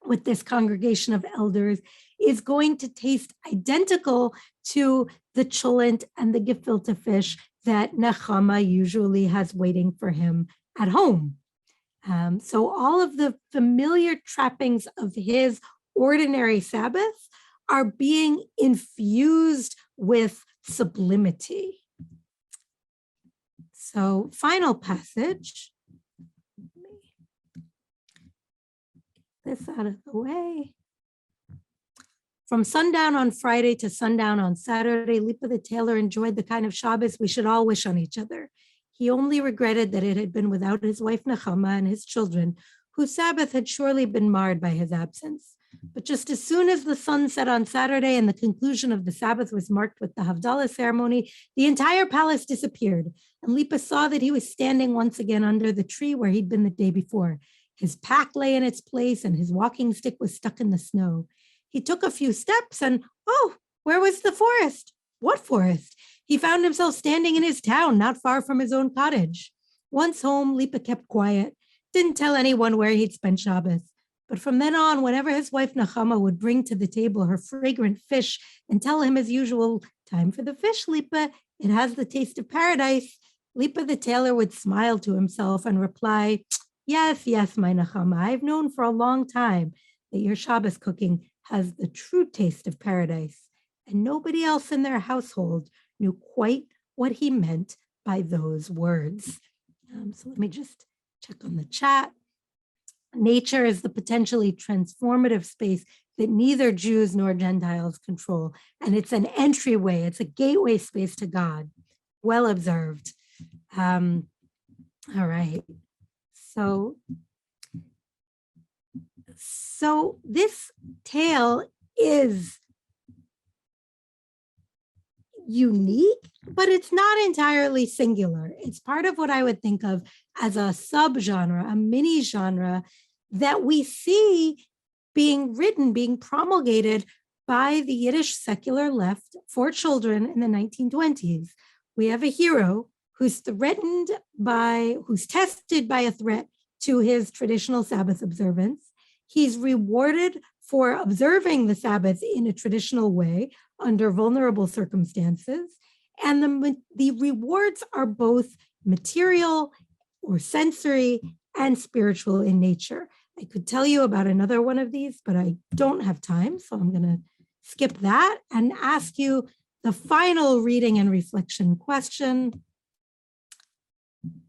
with this congregation of elders is going to taste identical to the cholent and the gefilte fish that Nechama usually has waiting for him at home. So all of the familiar trappings of his ordinary Sabbath are being infused with sublimity. So final passage. This out of the way. From sundown on Friday to sundown on Saturday, Lipa the tailor enjoyed the kind of Shabbos we should all wish on each other. He only regretted that it had been without his wife Nechama and his children, whose Sabbath had surely been marred by his absence. But just as soon as the sun set on Saturday and the conclusion of the Sabbath was marked with the Havdalah ceremony, the entire palace disappeared, and Lipa saw that he was standing once again under the tree where he'd been the day before. His pack lay in its place, and his walking stick was stuck in the snow. He took a few steps and, oh, where was the forest? What forest? He found himself standing in his town, not far from his own cottage. Once home, Lipa kept quiet, didn't tell anyone where he'd spent Shabbos. But from then on, whenever his wife Nechama would bring to the table her fragrant fish and tell him as usual, time for the fish, Lipa, it has the taste of paradise, Lipa the tailor would smile to himself and reply, yes, yes, my Nechama, I've known for a long time that your Shabbos cooking has the true taste of paradise. And nobody else in their household knew quite what he meant by those words. So let me just check on the chat. Nature is the potentially transformative space that neither Jews nor Gentiles control. And it's an entryway, it's a gateway space to God. Well observed. All right. So this tale is unique, but it's not entirely singular. It's part of what I would think of as a subgenre, a mini genre that we see being written, being promulgated by the Yiddish secular left for children in the 1920s. We have a hero who's tested by a threat to his traditional Sabbath observance. He's rewarded for observing the Sabbath in a traditional way under vulnerable circumstances. And the rewards are both material or sensory and spiritual in nature. I could tell you about another one of these, but I don't have time, so I'm going to skip that and ask you the final reading and reflection question,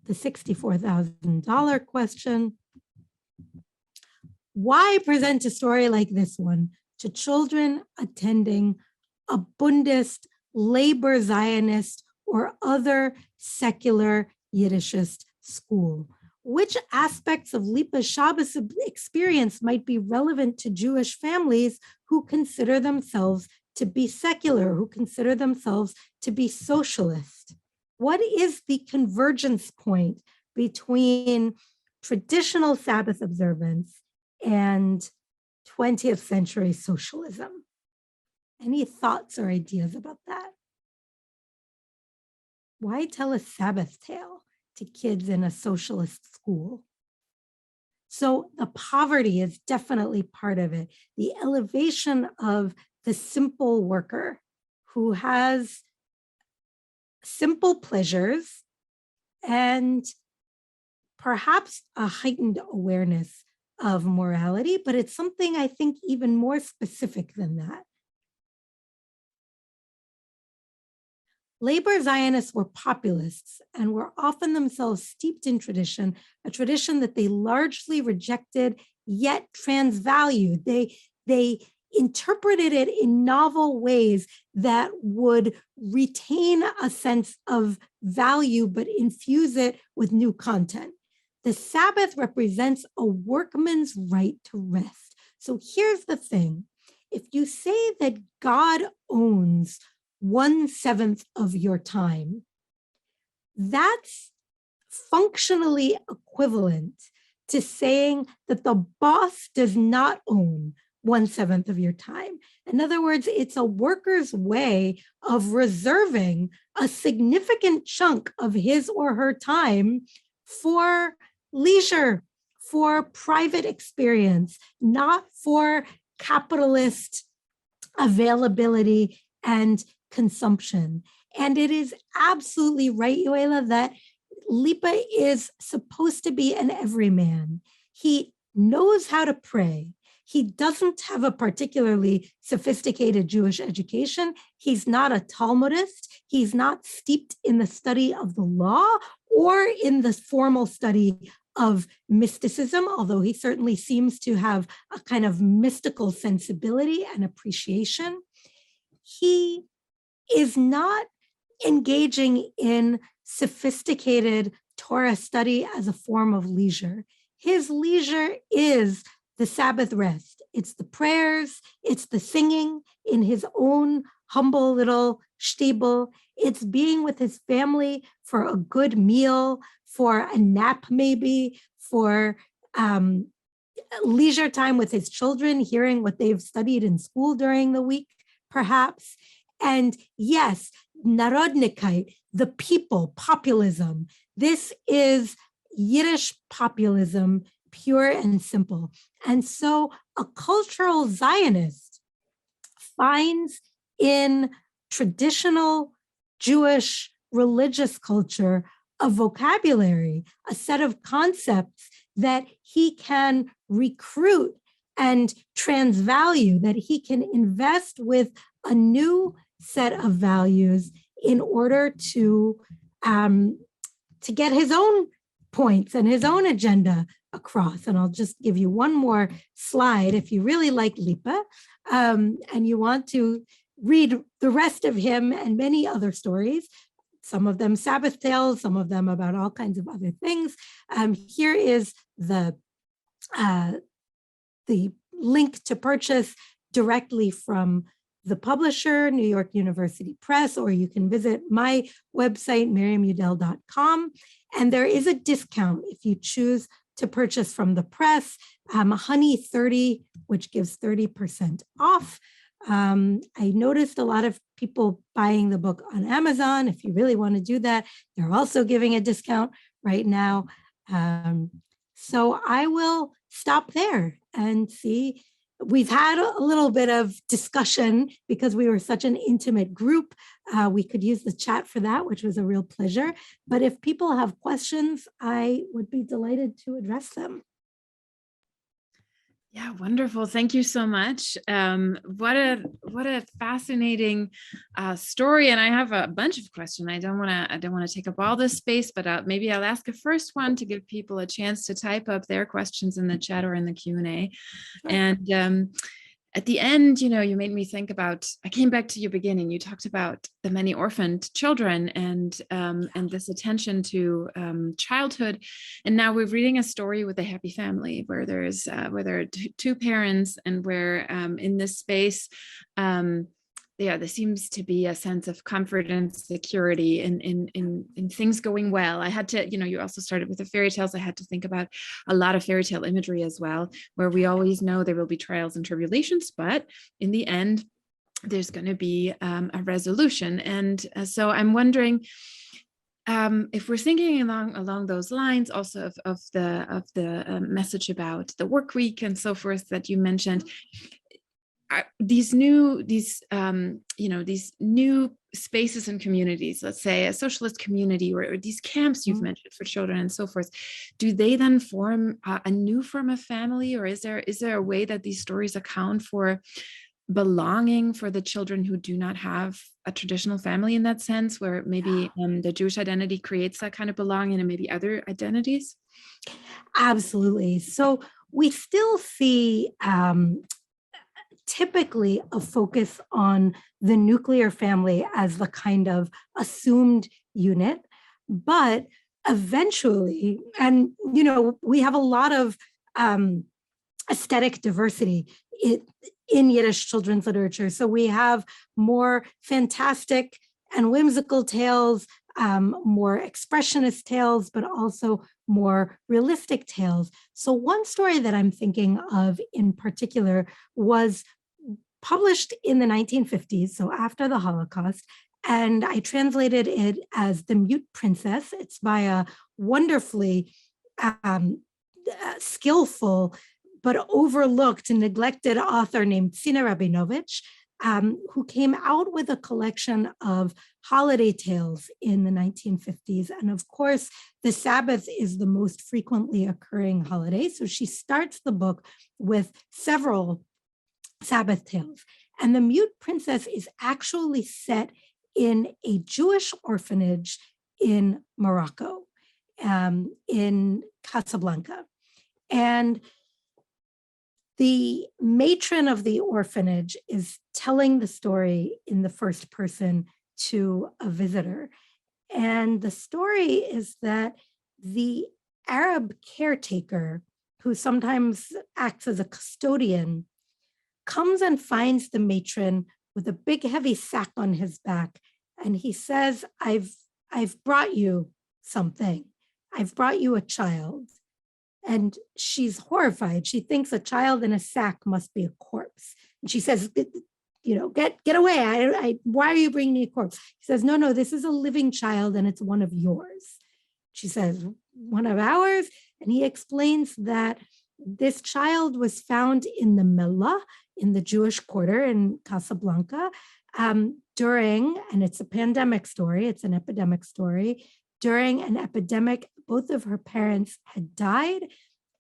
the $64,000 question. Why present a story like this one to children attending a Bundist, labor Zionist, or other secular Yiddishist school? Which aspects of Lipa's Shabbos experience might be relevant to Jewish families who consider themselves to be secular, who consider themselves to be socialist? What is the convergence point between traditional Sabbath observance and 20th century socialism? Any thoughts or ideas about that? Why tell a Sabbath tale to kids in a socialist school? So the poverty is definitely part of it. The elevation of the simple worker who has simple pleasures and perhaps a heightened awareness of morality, but it's something I think even more specific than that. Labor Zionists were populists and were often themselves steeped in tradition, a tradition that they largely rejected yet transvalued. They interpreted it in novel ways that would retain a sense of value but infuse it with new content. The Sabbath represents a workman's right to rest. So here's the thing. If you say that God owns 1/7 of your time, that's functionally equivalent to saying that the boss does not own 1/7 of your time. In other words, it's a worker's way of reserving a significant chunk of his or her time for leisure, for private experience, not for capitalist availability and consumption. And it is absolutely right, Yoela, that Lipa is supposed to be an everyman. He knows how to pray. He doesn't have a particularly sophisticated Jewish education. He's not a Talmudist. He's not steeped in the study of the law or in the formal study of mysticism, although he certainly seems to have a kind of mystical sensibility and appreciation. He is not engaging in sophisticated Torah study as a form of leisure. His leisure is the Sabbath rest. It's the prayers, it's the singing in his own humble little shtibel. It's being with his family for a good meal, for a nap maybe, for leisure time with his children, hearing what they've studied in school during the week, perhaps. And yes, Narodnikkeit, the people, populism. This is Yiddish populism, pure and simple. And so a cultural Zionist finds in traditional Jewish religious culture a vocabulary, a set of concepts that he can recruit and transvalue, that he can invest with a new set of values in order to get his own points and his own agenda across. And I'll just give you one more slide. If you really like Lipa and you want to read the rest of him and many other stories, some of them Sabbath tales, some of them about all kinds of other things. Here is the link to purchase directly from the publisher, New York University Press, or you can visit my website, miriamudel.com. And there is a discount if you choose to purchase from the press, Honey 30, which gives 30% off. I noticed a lot of people buying the book on Amazon. If you really want to do that, they're also giving a discount right now. So I will stop there and see we've had a little bit of discussion because we were such an intimate group. We could use the chat for that, which was a real pleasure. But if people have questions, I would be delighted to address them. Yeah, wonderful. Thank you so much. What a fascinating story. And I have a bunch of questions. I don't want to take up all this space, but maybe I'll ask a first one to give people a chance to type up their questions in the chat or in the Q&A. Sure. And at the end, you made me think about, I came back to your beginning. You talked about the many orphaned children and this attention to childhood. And now we're reading a story with a happy family where there are two parents, and where in this space, there seems to be a sense of comfort and security in things going well. I had to, you also started with the fairy tales. I had to think about a lot of fairy tale imagery as well, where we always know there will be trials and tribulations, but in the end, there's going to be a resolution. And so I'm wondering, if we're thinking along those lines, also of the message about the work week and so forth that you mentioned, these new spaces and communities, let's say a socialist community or these camps you've mentioned for children and so forth, do they then form a new form of family, or is there a way that these stories account for belonging for the children who do not have a traditional family in that sense, where maybe the Jewish identity creates that kind of belonging and maybe other identities? Absolutely. So we still see typically a focus on the nuclear family as the kind of assumed unit, but eventually, and we have a lot of aesthetic diversity in Yiddish children's literature. So we have more fantastic and whimsical tales, more expressionist tales, but also more realistic tales. So one story that I'm thinking of in particular was published in the 1950s, so after the Holocaust, and I translated it as The Mute Princess. It's by a wonderfully skillful but overlooked and neglected author named Sina Rabinovich, who came out with a collection of holiday tales in the 1950s. And of course, the Sabbath is the most frequently occurring holiday. So she starts the book with several Sabbath tales. And The Mute Princess is actually set in a Jewish orphanage in Morocco, in Casablanca. And the matron of the orphanage is telling the story in the first person to a visitor. And the story is that the Arab caretaker, who sometimes acts as a custodian, comes and finds the matron with a big heavy sack on his back. And he says, I've brought you something. I've brought you a child. And she's horrified. She thinks a child in a sack must be a corpse. And she says, get away. Why are you bringing me a corpse? He says, no, this is a living child and it's one of yours. She says, one of ours? And he explains that this child was found in the Mellah, in the Jewish quarter in Casablanca, during, and it's a pandemic story, it's an epidemic story, during an epidemic. Both of her parents had died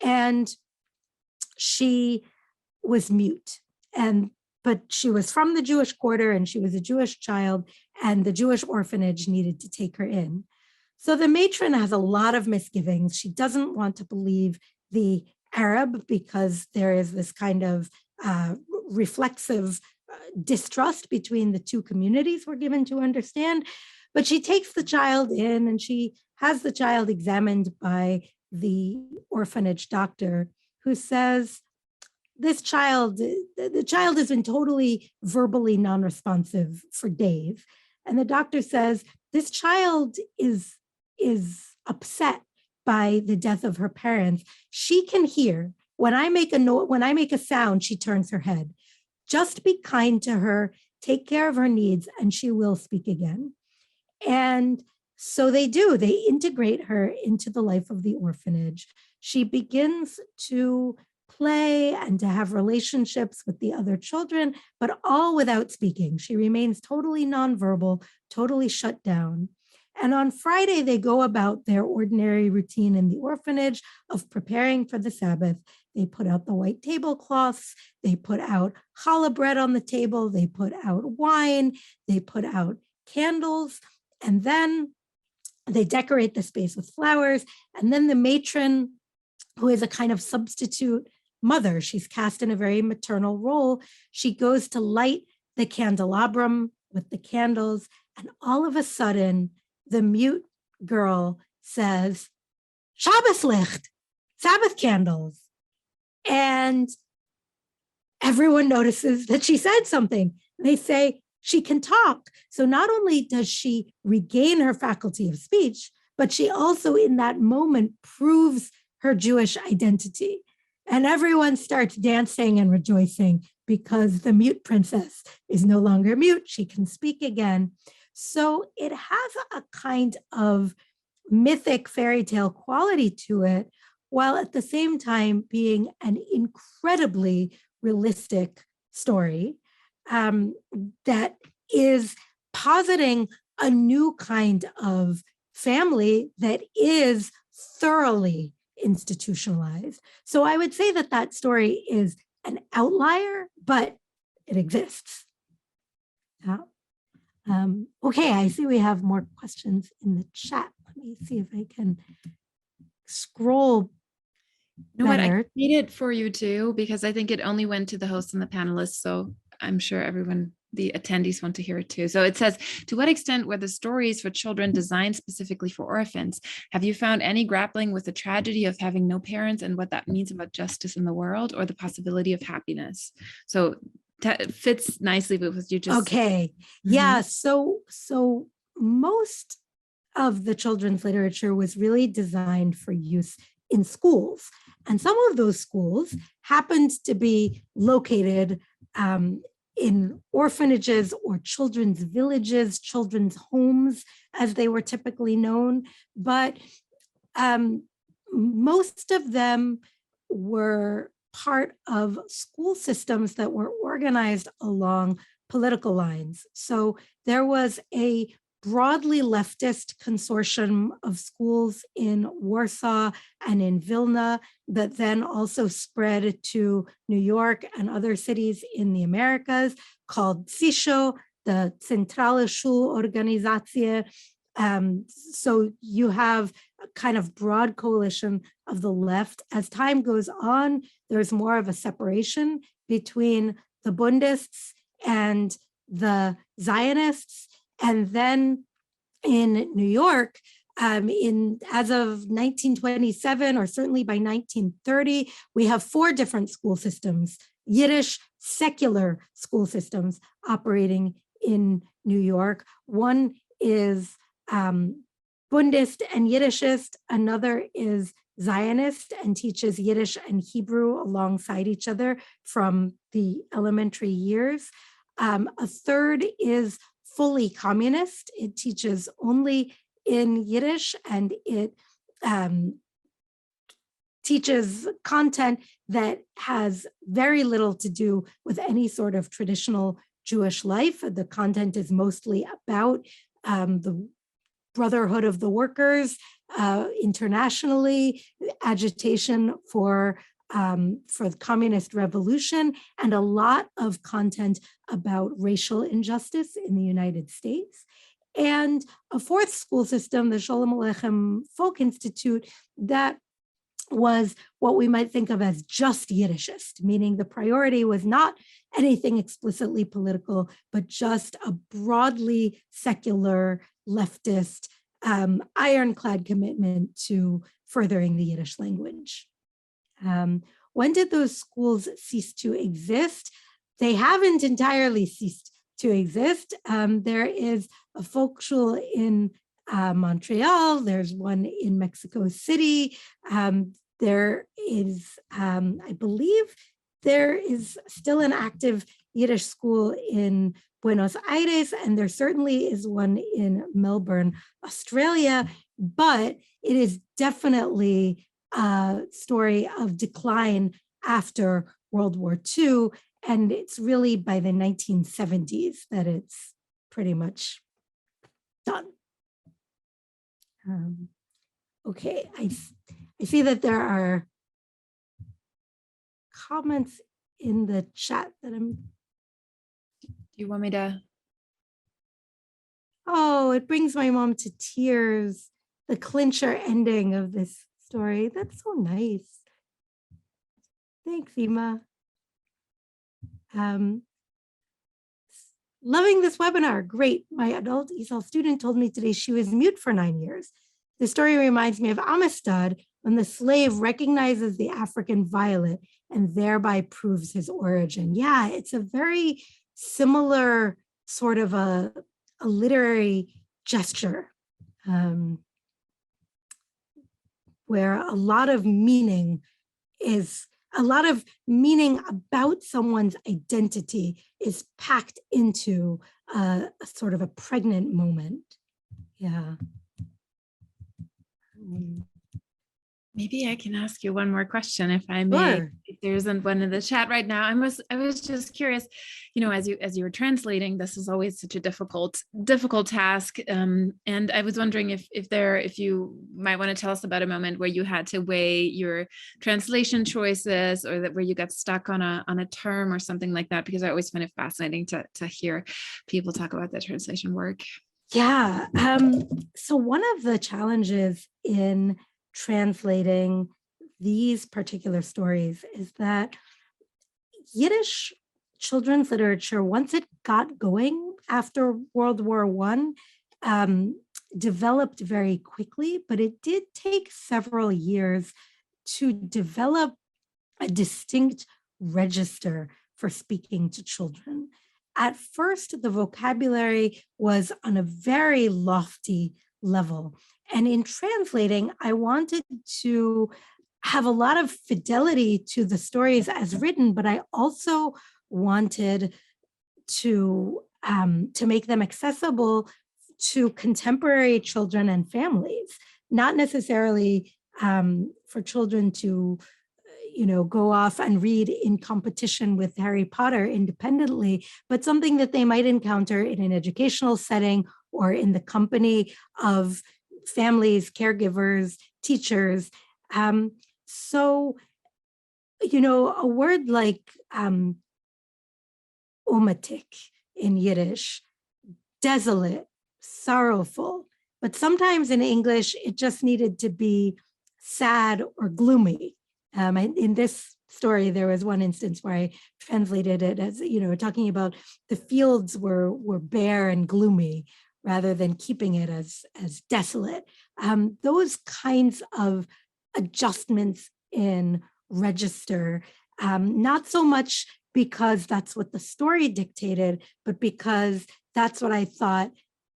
and she was mute. But she was from the Jewish quarter and she was a Jewish child, and the Jewish orphanage needed to take her in. So the matron has a lot of misgivings. She doesn't want to believe the Arab because there is this kind of reflexive distrust between the two communities, we're given to understand. But she takes the child in and she has the child examined by the orphanage doctor, who says, the child has been totally verbally non-responsive for days. And the doctor says, this child is upset by the death of her parents. She can hear. When I make a sound, she turns her head. Just be kind to her, take care of her needs, and she will speak again. And so they do. They integrate her into the life of the orphanage. She begins to play and to have relationships with the other children, but all without speaking. She remains totally nonverbal, totally shut down. And on Friday, they go about their ordinary routine in the orphanage of preparing for the Sabbath. They put out the white tablecloths, they put out challah bread on the table, they put out wine, they put out candles, and then they decorate the space with flowers. And then the matron, who is a kind of substitute mother, she's cast in a very maternal role, she goes to light the candelabrum with the candles, and all of a sudden, the mute girl says, Shabbos Sabbath candles. And everyone notices that she said something. They say she can talk. So not only does she regain her faculty of speech, but she also in that moment proves her Jewish identity. And everyone starts dancing and rejoicing because the mute princess is no longer mute. She can speak again. So it has a kind of mythic fairy tale quality to it, while at the same time being an incredibly realistic story that is positing a new kind of family that is thoroughly institutionalized. So I would say that that story is an outlier, but it exists. Yeah. Okay, I see we have more questions in the chat. Let me see if I can scroll. You know what? I read it for you too, because I think it only went to the hosts and the panelists. So I'm sure everyone, the attendees, want to hear it too. So it says, to what extent were the stories for children designed specifically for orphans? Have you found any grappling with the tragedy of having no parents and what that means about justice in the world or the possibility of happiness? So fits nicely with what you just okay. said. Yeah, so most of the children's literature was really designed for use in schools. And some of those schools happened to be located in orphanages or children's villages, children's homes, as they were typically known. But most of them were part of school systems that were organized along political lines. So there was a broadly leftist consortium of schools in Warsaw and in Vilna that then also spread to New York and other cities in the Americas called CISHO, the Centrale Schulorganisatie. So you have a kind of broad coalition of the left. As time goes on, there's more of a separation between the Bundists and the Zionists. And then in New York, as of 1927, or certainly by 1930, we have 4 different school systems, Yiddish secular school systems operating in New York. One is Bundist and Yiddishist, another is Zionist and teaches Yiddish and Hebrew alongside each other from the elementary years. A third is fully communist. It teaches only in Yiddish and it teaches content that has very little to do with any sort of traditional Jewish life. The content is mostly about the brotherhood of the workers internationally, agitation for the communist revolution, and a lot of content about racial injustice in the United States. And a 4th school system, the Sholem Aleichem Folk Institute, that was what we might think of as just Yiddishist, meaning the priority was not anything explicitly political, but just a broadly secular, leftist, ironclad commitment to furthering the Yiddish language. When did those schools cease to exist? They haven't entirely ceased to exist. There is a folk shul in Montreal. There's one in Mexico City. There is, I believe, there is still an active Yiddish school in Buenos Aires, and there certainly is one in Melbourne, Australia, but it is definitely a story of decline after World War II. And it's really by the 1970s that it's pretty much done. Okay, I see that there are comments in the chat that I'm. Do you want me to? Oh, it brings my mom to tears. The clincher ending of this story. That's so nice. Thanks, Ima. Loving this webinar. Great. My adult ESOL student told me today she was mute for 9 years. The story reminds me of Amistad when the slave recognizes the African violet and thereby proves his origin. Yeah, it's a very similar sort of a literary gesture where a lot of meaning about someone's identity is packed into a sort of a pregnant moment. Yeah. Maybe I can ask you one more question, if I may. Sure. If there isn't one in the chat right now. I was just curious, as you were translating, this is always such a difficult task. And I was wondering if you might want to tell us about a moment where you had to weigh your translation choices, or that where you got stuck on a term or something like that, because I always find it fascinating to hear people talk about their translation work. Yeah. So one of the challenges in translating these particular stories is that Yiddish children's literature, once it got going after World War I, developed very quickly, but it did take several years to develop a distinct register for speaking to children. At first, the vocabulary was on a very lofty level. And in translating, I wanted to have a lot of fidelity to the stories as written, but I also wanted to make them accessible to contemporary children and families, not necessarily for children to go off and read in competition with Harry Potter independently, but something that they might encounter in an educational setting or in the company of families, caregivers, teachers. So, a word like omatik in Yiddish, desolate, sorrowful, but sometimes in English, it just needed to be sad or gloomy. In this story, there was one instance where I translated it as, talking about the fields were bare and gloomy rather than keeping it as desolate. Those kinds of adjustments in register, not so much because that's what the story dictated, but because that's what I thought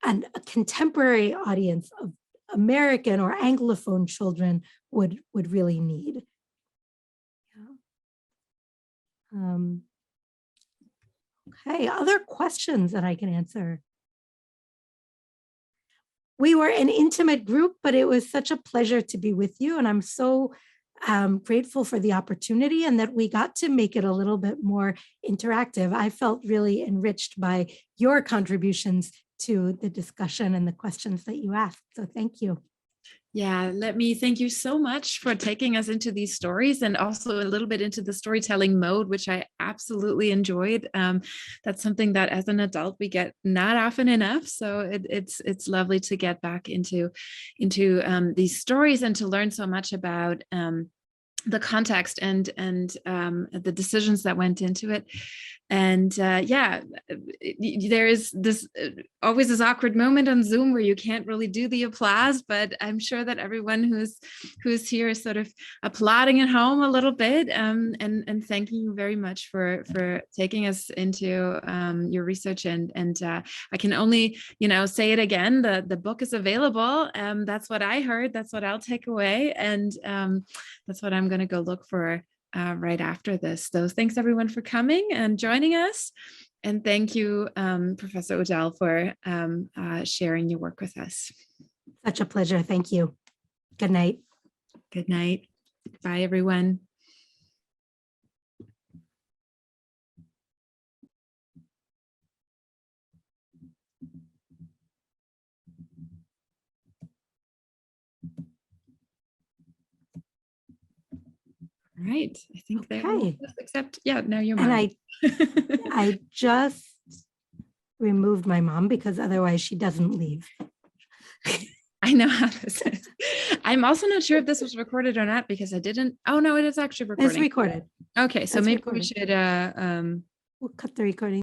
and a contemporary audience of American or Anglophone children would really need. Okay, other questions that I can answer? We were an intimate group, but it was such a pleasure to be with you. And I'm so grateful for the opportunity and that we got to make it a little bit more interactive. I felt really enriched by your contributions to the discussion and the questions that you asked. So thank you. Yeah, let me thank you so much for taking us into these stories and also a little bit into the storytelling mode, which I absolutely enjoyed. That's something that as an adult we get not often enough. So it's lovely to get back into these stories and to learn so much about the context and the decisions that went into it. And there is this always this awkward moment on Zoom where you can't really do the applause, but I'm sure that everyone who's here is sort of applauding at home a little bit, and thanking you very much for taking us into your research. And I can only say it again, the book is available. That's what I heard. That's what I'll take away, and that's what I'm going to go look for right after this. So thanks everyone for coming and joining us. And thank you, Professor Udel, for sharing your work with us. Such a pleasure. Thank you. Good night. Good night. Bye, everyone. Right. I think they all Okay. except, yeah, now you're And mine. I just removed my mom because otherwise she doesn't leave. I know how this is. I'm also not sure if this was recorded or not because I didn't. Oh no, it is actually recording. It's recorded. Okay, so It's maybe we recorded. should We'll cut the recording.